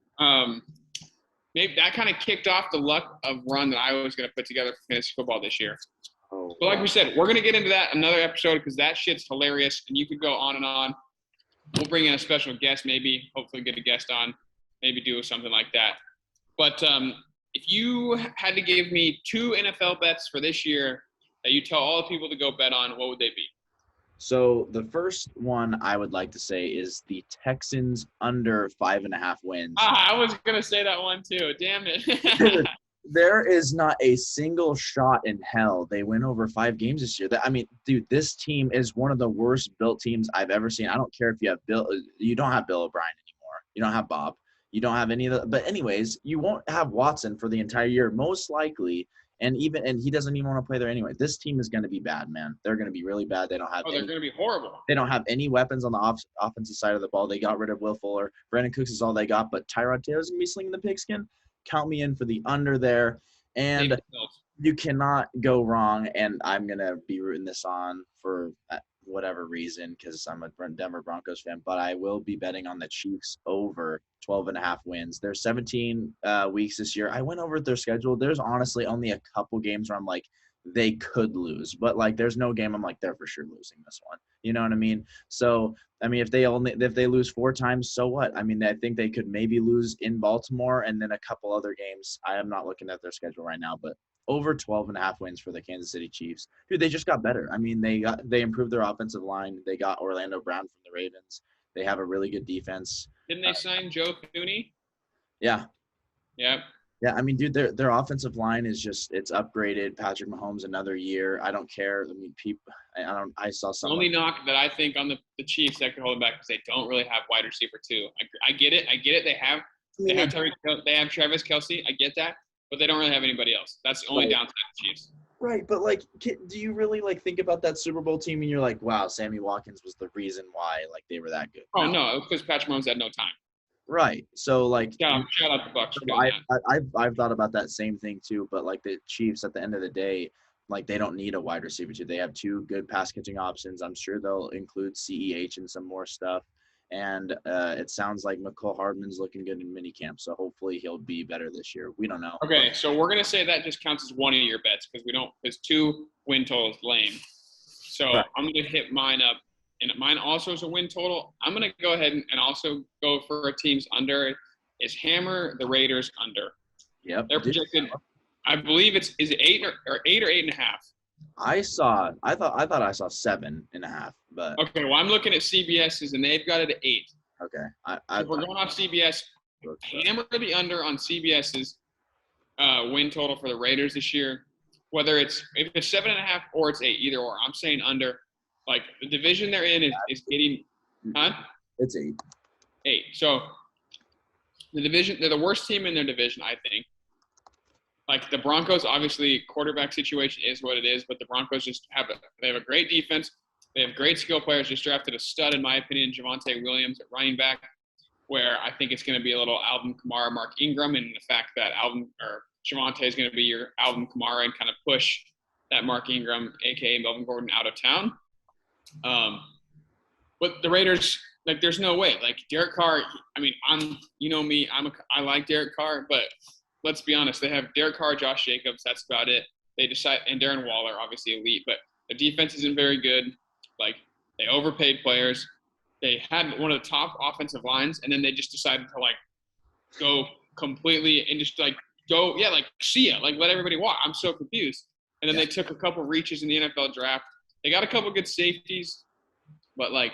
[SPEAKER 1] Maybe that kind of kicked off the luck of run that I was going to put together for fantasy football this year.
[SPEAKER 2] Oh,
[SPEAKER 1] but like we said, we're going to get into that another episode because that shit's hilarious and you could go on and on. We'll bring in a special guest, maybe, hopefully get a guest on, maybe do something like that. But if you had to give me 2 NFL bets for this year that you tell all the people to go bet on, what would they be?
[SPEAKER 2] So the first one I would like to say is the Texans under 5.5 wins.
[SPEAKER 1] I was going to say that one too. Damn it.
[SPEAKER 2] There is not a single shot in hell they win over 5 games this year. I mean, dude, this team is one of the worst built teams I've ever seen. I don't care if you have you don't have Bill O'Brien anymore. You don't have Bob. You don't have any of the, but anyways, you won't have Watson for the entire year, most likely. And he doesn't even want to play there anyway. This team is going to be bad, man. They're going to be really bad. They don't have.
[SPEAKER 1] They're going to be horrible.
[SPEAKER 2] They don't have any weapons on the offensive side of the ball. They got rid of Will Fuller. Brandon Cooks is all they got, but Tyrod Taylor's going to be slinging the pigskin. Count me in for the under there. And you cannot go wrong. And I'm going to be rooting this on for whatever reason because I'm a Denver Broncos fan. But I will be betting on the Chiefs over 12.5 wins. There's 17 weeks this year. I went over their schedule. There's honestly only a couple games where I'm like, they could lose. But, there's no game I'm like, they're for sure losing this one. You know what I mean? So, I mean, if they lose 4 times, so what? I mean, I think they could maybe lose in Baltimore and then a couple other games. I am not looking at their schedule right now, but over 12.5 wins for the Kansas City Chiefs. Dude, they just got better. I mean, they improved their offensive line. They got Orlando Brown from the Ravens. They have a really good defense.
[SPEAKER 1] Didn't they sign Joe Thuney?
[SPEAKER 2] Yeah.
[SPEAKER 1] Yep.
[SPEAKER 2] Yeah, I mean, dude, their offensive line is just it's upgraded. Patrick Mahomes another year. I don't care. I mean, people. I saw
[SPEAKER 1] The
[SPEAKER 2] someone.
[SPEAKER 1] only knock that I think on the Chiefs that could hold them back is they don't really have wide receiver too. I get it. They have Travis Kelce. I get that, but they don't really have anybody else. That's the only downside of the Chiefs.
[SPEAKER 2] Right, but like, do you really like think about that Super Bowl team and you're like, wow, Sammy Watkins was the reason why like they were that good?
[SPEAKER 1] Oh no, because Patrick Mahomes had no time.
[SPEAKER 2] Right. So like,
[SPEAKER 1] Shout out the Bucs.
[SPEAKER 2] I've thought about that same thing too. But like the Chiefs, at the end of the day, like they don't need a wide receiver too. They have two good pass catching options. I'm sure they'll include CEH and some more stuff. And it sounds like McCole Hardman's looking good in minicamp. So hopefully he'll be better this year. We don't know.
[SPEAKER 1] Okay, so we're gonna say that just counts as one of your bets because 2 win totals lame. So right. I'm gonna hit mine up. And mine also is a win total. I'm going to go ahead and also go for a team's under. Is hammer the Raiders under.
[SPEAKER 2] Yep.
[SPEAKER 1] They're projected, I believe is it 8 or 8.5?
[SPEAKER 2] I thought I saw 7.5, but.
[SPEAKER 1] Okay, well, I'm looking at CBS's, and they've got it at 8.
[SPEAKER 2] Okay.
[SPEAKER 1] If we're going off CBS, hammer the under on CBS's win total for the Raiders this year. Whether if it's 7.5 or it's 8, either or. I'm saying under. Like, the division they're in is getting – huh?
[SPEAKER 2] It's 8.
[SPEAKER 1] 8. So, the division – they're the worst team in their division, I think. Like, the Broncos, obviously, quarterback situation is what it is, but the Broncos just they have a great defense. They have great skill players. Just drafted a stud, in my opinion, Javonte Williams at running back, where I think it's going to be a little Alvin Kamara, Mark Ingram, and the fact that Javonte is going to be your Alvin Kamara and kind of push that Mark Ingram, a.k.a. Melvin Gordon, out of town. But the Raiders, like, there's no way. Like, Derek Carr, I mean, I like Derek Carr, but let's be honest, they have Derek Carr, Josh Jacobs, that's about it. And Darren Waller, obviously elite, but the defense isn't very good. Like, they overpaid players. They had one of the top offensive lines, and then they just decided to, like, go completely and just, like, see ya. Like, let everybody walk. I'm so confused. And then they took a couple reaches in the NFL draft. They got a couple good safeties, but, like,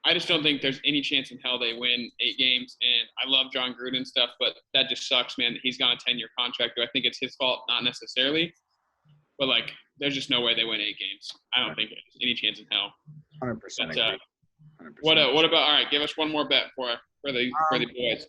[SPEAKER 1] I just don't think there's any chance in hell they win 8 games. And I love John Gruden stuff, but that just sucks, man. He's got a 10-year contract. Do I think it's his fault? Not necessarily. But, like, there's just no way they win 8 games. I don't think there's any chance in hell.
[SPEAKER 2] 100%
[SPEAKER 1] but,
[SPEAKER 2] agree.
[SPEAKER 1] 100%. What about – all right, give us one more bet for the boys.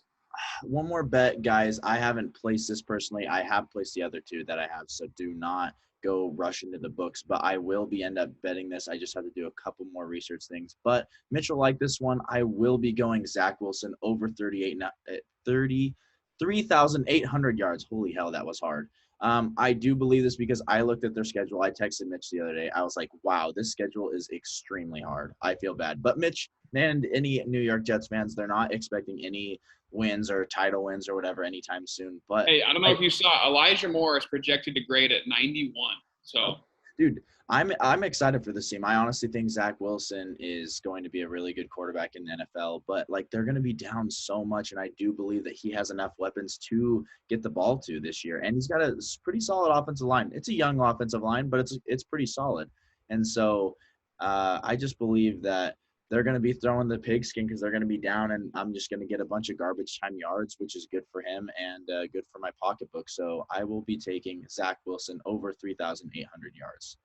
[SPEAKER 2] One more bet, guys. I haven't placed this personally. I have placed the other 2 that I have, so do not – go rush into the books, but I will end up betting this. I just have to do a couple more research things. But Mitch will like this one. I will be going Zach Wilson over 3,800 yards. Holy hell, that was hard. I do believe this because I looked at their schedule. I texted Mitch the other day. I was like, wow, this schedule is extremely hard. I feel bad. But Mitch and any New York Jets fans, they're not expecting any wins or title wins or whatever anytime soon. But
[SPEAKER 1] hey, I don't know if you saw Elijah Moore is projected to grade at 91. So,
[SPEAKER 2] dude, I'm excited for this team. I honestly think Zach Wilson is going to be a really good quarterback in the NFL, but like they're going to be down so much, and I do believe that he has enough weapons to get the ball to this year. And he's got a pretty solid offensive line. It's a young offensive line, but it's pretty solid. And so I just believe that they're going to be throwing the pigskin because they're going to be down, and I'm just going to get a bunch of garbage time yards, which is good for him and good for my pocketbook. So I will be taking Zach Wilson over 3,800 yards.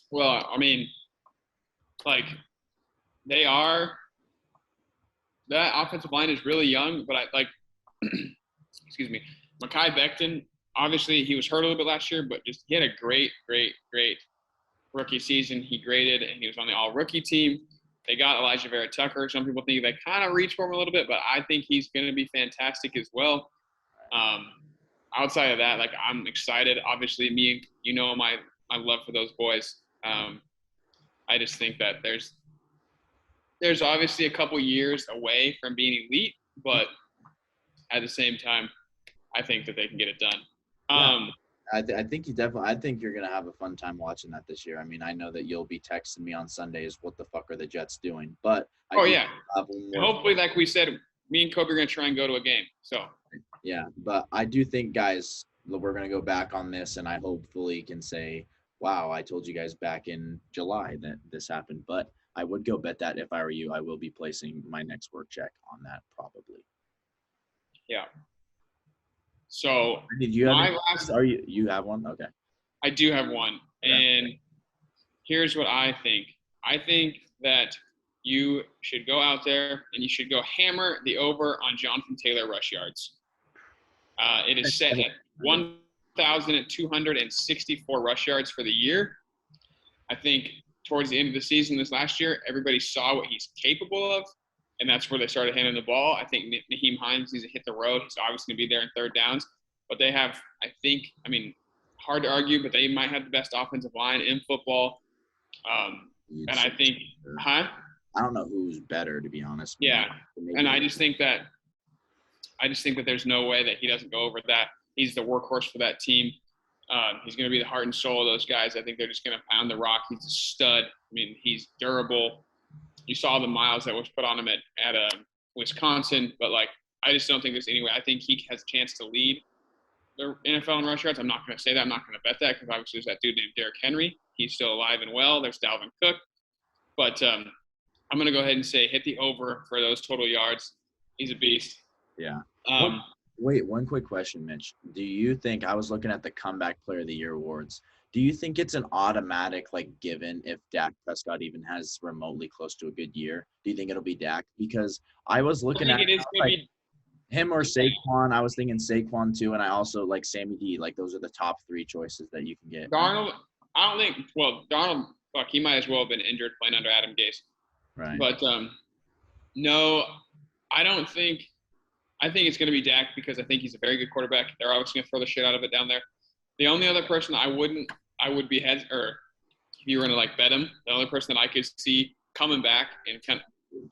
[SPEAKER 1] Well, I mean, like, that offensive line is really young, but excuse me, Mekhi Becton, obviously he was hurt a little bit last year, but he had a great rookie season. He graded, and he was on the all-rookie team. They got Elijah Vera Tucker. Some people think they kind of reach for him a little bit, but I think he's going to be fantastic as well. Outside of that, like, I'm excited. Obviously, my love for those boys. I just think that there's obviously a couple years away from being elite, but at the same time, I think that they can get it done.
[SPEAKER 2] I think you're going to have a fun time watching that this year. I mean, I know that you'll be texting me on Sundays, what the fuck are the Jets doing? But
[SPEAKER 1] hopefully, like we said, me and Kobe are going to try and go to a game. So
[SPEAKER 2] yeah, but I do think, guys, we're going to go back on this, and I hopefully can say, wow, I told you guys back in July that this happened. But I would go bet that if I were you, I will be placing my next work check on that probably.
[SPEAKER 1] Yeah. So
[SPEAKER 2] Did you have
[SPEAKER 1] my
[SPEAKER 2] any,
[SPEAKER 1] last,
[SPEAKER 2] are you have one? Okay.
[SPEAKER 1] I do have one,
[SPEAKER 2] Yeah.
[SPEAKER 1] and here's what I think. I think that you should go out there and you should go hammer the over on Jonathan Taylor rush yards. It is set at 1,264 rush yards for the year. I think towards the end of the season this last year, everybody saw what he's capable of, and that's where they started handing the ball. I think Nyheim Hines needs to hit the road. He's obviously going to be there in third downs. But they have, hard to argue, but they might have the best offensive line in football. And I think,
[SPEAKER 2] I don't know who's better, to be honest.
[SPEAKER 1] Yeah, and I just think that there's no way that he doesn't go over that. He's the workhorse for that team. He's going to be the heart and soul of those guys. I think they're just going to pound the rock. He's a stud. I mean, he's durable. You saw the miles that was put on him at Wisconsin, but I just don't think there's any way. I think he has a chance to lead the NFL in rush yards. I'm not going to say that. I'm not going to bet that because obviously there's that dude named Derrick Henry. He's still alive and well. There's Dalvin Cook. But I'm going to go ahead and say hit the over for those total yards. He's a beast.
[SPEAKER 2] Yeah. Wait, one quick question, Mitch. Do you think, I was looking at the Comeback Player of the Year awards, do you think it's an automatic, given if Dak Prescott even has remotely close to a good year? Do you think it'll be Dak? Because I was looking at him or Saquon. I was thinking Saquon too, and I also like Sammy D. Those are the top three choices that you can get.
[SPEAKER 1] Darnold, I don't think – well, Darnold, he might as well have been injured playing under Adam Gase.
[SPEAKER 2] Right.
[SPEAKER 1] But, no, I don't think – I think it's going to be Dak because I think he's a very good quarterback. They're obviously going to throw the shit out of it down there. The only other person I would be if you were going to bet him, the only person that I could see coming back and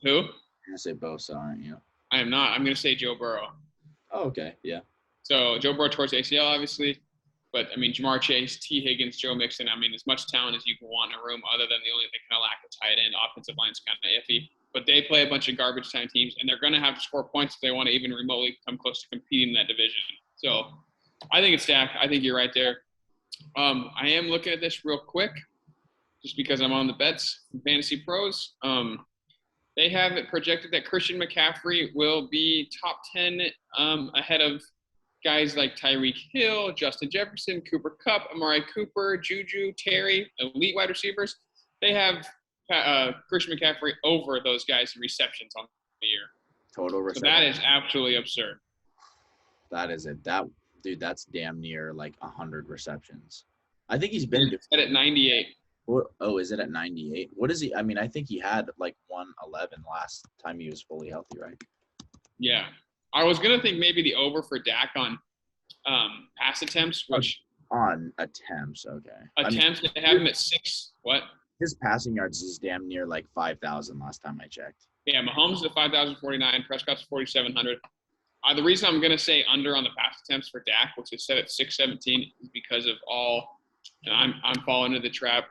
[SPEAKER 1] who?
[SPEAKER 2] You're going to say Bosa, aren't you?
[SPEAKER 1] I am not. I'm going to say Joe Burrow.
[SPEAKER 2] Oh, okay. Yeah.
[SPEAKER 1] So Joe Burrow towards ACL, obviously. But, Jamar Chase, T. Higgins, Joe Mixon, as much talent as you can want in a room other than the only thing kind of lack of tight end. Offensive line's kind of iffy. But they play a bunch of garbage time teams, and they're going to have to score points if they want to even remotely come close to competing in that division. So I think it's Dak. I think you're right there. I am looking at this real quick just because I'm on the bets from Fantasy Pros. They have it projected that Christian McCaffrey will be top 10 ahead of guys like Tyreek Hill, Justin Jefferson, Cooper Kupp, Amari Cooper, Juju, Terry, elite wide receivers. They have Christian McCaffrey over those guys in receptions on the year.
[SPEAKER 2] Total reception.
[SPEAKER 1] So that is absolutely absurd.
[SPEAKER 2] That is it. That's damn near 100 receptions. I think he's been
[SPEAKER 1] set at 98.
[SPEAKER 2] Oh, is it at 98? What is he? I think he had 111 last time he was fully healthy, right?
[SPEAKER 1] Yeah. I was going to think maybe the over for Dak on pass attempts, which
[SPEAKER 2] on attempts, okay.
[SPEAKER 1] Attempts, they have him at 6. What?
[SPEAKER 2] His passing yards is damn near 5,000 last time I checked.
[SPEAKER 1] Yeah, Mahomes is at 5,049. Prescott's 4,700. The reason I'm going to say under on the pass attempts for Dak, which is set at 617, is because of all I'm falling into the trap,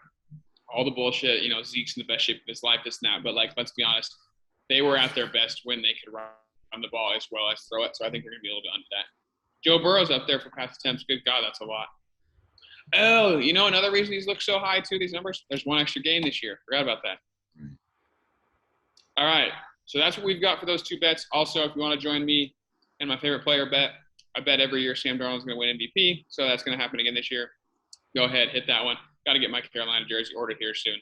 [SPEAKER 1] all the bullshit. Zeke's in the best shape of his life, this and that. But let's be honest, they were at their best when they could run the ball as well as throw it. So I think they're going to be a little bit under that. Joe Burrow's up there for pass attempts. Good God, that's a lot. Oh, another reason he's looked so high too, these numbers? There's one extra game this year. Forgot about that.
[SPEAKER 2] Right.
[SPEAKER 1] All right. So that's what we've got for those two bets. Also, if you want to join me and my favorite player bet, I bet every year Sam Darnold's going to win MVP. So that's going to happen again this year. Go ahead, hit that one. Got to get my Carolina jersey ordered here soon.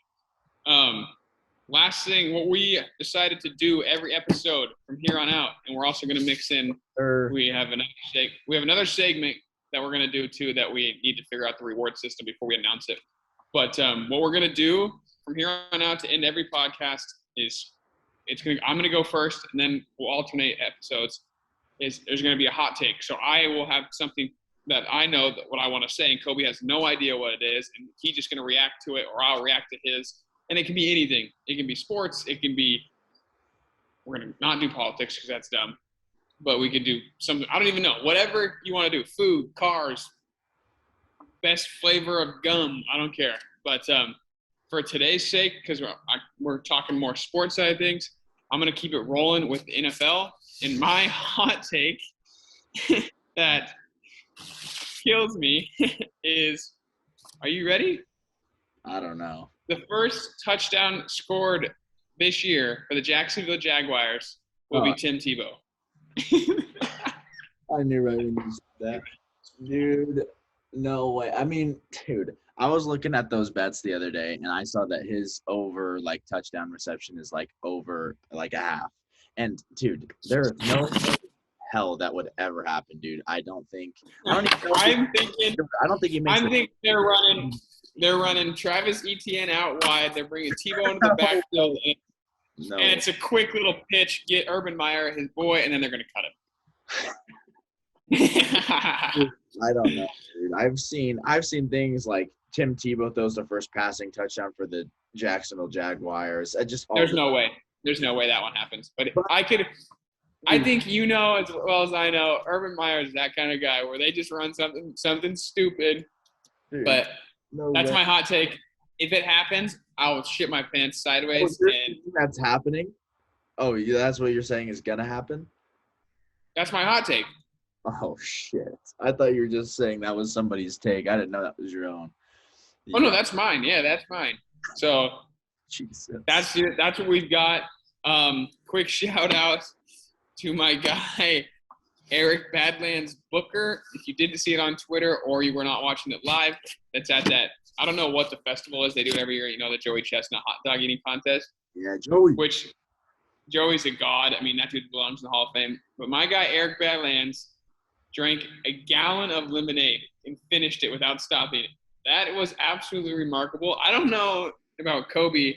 [SPEAKER 1] Last thing, what we decided to do every episode from here on out, and we're also going to mix in, we have another segment that we're going to do too that we need to figure out the reward system before we announce it. But what we're going to do from here on out to end every podcast is I'm going to go first, and then we'll alternate episodes. There's going to be a hot take. So I will have something that I know that what I want to say, and Kobe has no idea what it is, and he's just going to react to it, or I'll react to his. And it can be anything. It can be sports. It can be – we're going to not do politics because that's dumb. But we could do something – I don't even know. Whatever you want to do. Food, cars, best flavor of gum. I don't care. But for today's sake, because we're talking more sports side of things, I'm going to keep it rolling with the NFL. And my hot take that kills me is, are you ready?
[SPEAKER 2] I don't know.
[SPEAKER 1] The first touchdown scored this year for the Jacksonville Jaguars will be Tim Tebow.
[SPEAKER 2] I knew right when you said that. Dude, no way. I mean, dude, I was looking at those bets the other day, and I saw that his over, like, touchdown reception is, like, over, like, a half. And, dude, there is no hell that would ever happen, dude. I don't think – I don't think he makes
[SPEAKER 1] I think they're running Travis Etienne out wide. They're bringing Tebow into the backfield, and it's a quick little pitch, get Urban Meyer, his boy, and then they're going to cut him.
[SPEAKER 2] I don't know, dude. I've seen things like Tim Tebow throws the first passing touchdown for the Jacksonville Jaguars.
[SPEAKER 1] There's no way that one happens. But I think you know as well as I know, Urban Meyer is that kind of guy where they just run something stupid.
[SPEAKER 2] Dude,
[SPEAKER 1] but that's my hot take. If it happens, I will shit my pants sideways. And
[SPEAKER 2] that's happening? Oh, yeah, that's what you're saying is gonna happen?
[SPEAKER 1] That's my hot take.
[SPEAKER 2] Oh shit! I thought you were just saying that was somebody's take. I didn't know that was your own.
[SPEAKER 1] Yeah. Oh no, that's mine. Yeah, that's mine. So
[SPEAKER 2] Jesus.
[SPEAKER 1] That's it. That's what we've got. Quick shout out to my guy Eric Badlands Booker. If you didn't see it on Twitter or you were not watching it live, that's at that. I don't know what the festival is. They do it every year. You know, the Joey Chestnut hot dog eating contest.
[SPEAKER 2] Yeah, Joey.
[SPEAKER 1] Which Joey's a god. I mean, that dude belongs in the Hall of Fame. But my guy Eric Badlands drank a gallon of lemonade and finished it without stopping. That was absolutely remarkable. I don't know about Kobe,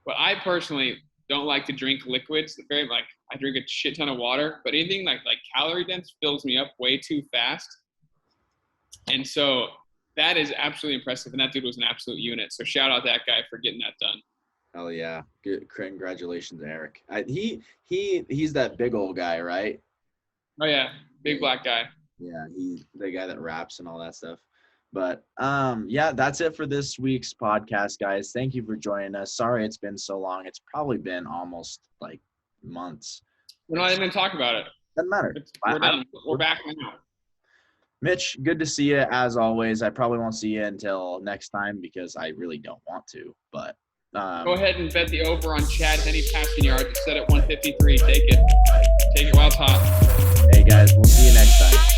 [SPEAKER 1] but I personally don't like to drink liquids. I drink a shit ton of water, but anything like calorie dense fills me up way too fast. And so that is absolutely impressive. And that dude was an absolute unit. So shout out that guy for getting that done.
[SPEAKER 2] Hell yeah. Good. Congratulations, Eric. He's that big old guy, right?
[SPEAKER 1] Oh yeah. Big black guy.
[SPEAKER 2] Yeah. He's the guy that raps and all that stuff. But yeah, that's it for this week's podcast, guys. Thank you for joining us. Sorry it's been so long. It's probably been almost like months.
[SPEAKER 1] We're not even going to talk about it.
[SPEAKER 2] Doesn't matter.
[SPEAKER 1] We're done. We're back now.
[SPEAKER 2] Mitch, good to see you as always. I probably won't see you until next time because I really don't want to. But
[SPEAKER 1] go ahead and bet the over on Chad Henne passing yards. It's set at 153. Take it while it's hot.
[SPEAKER 2] Hey guys, we'll see you next time.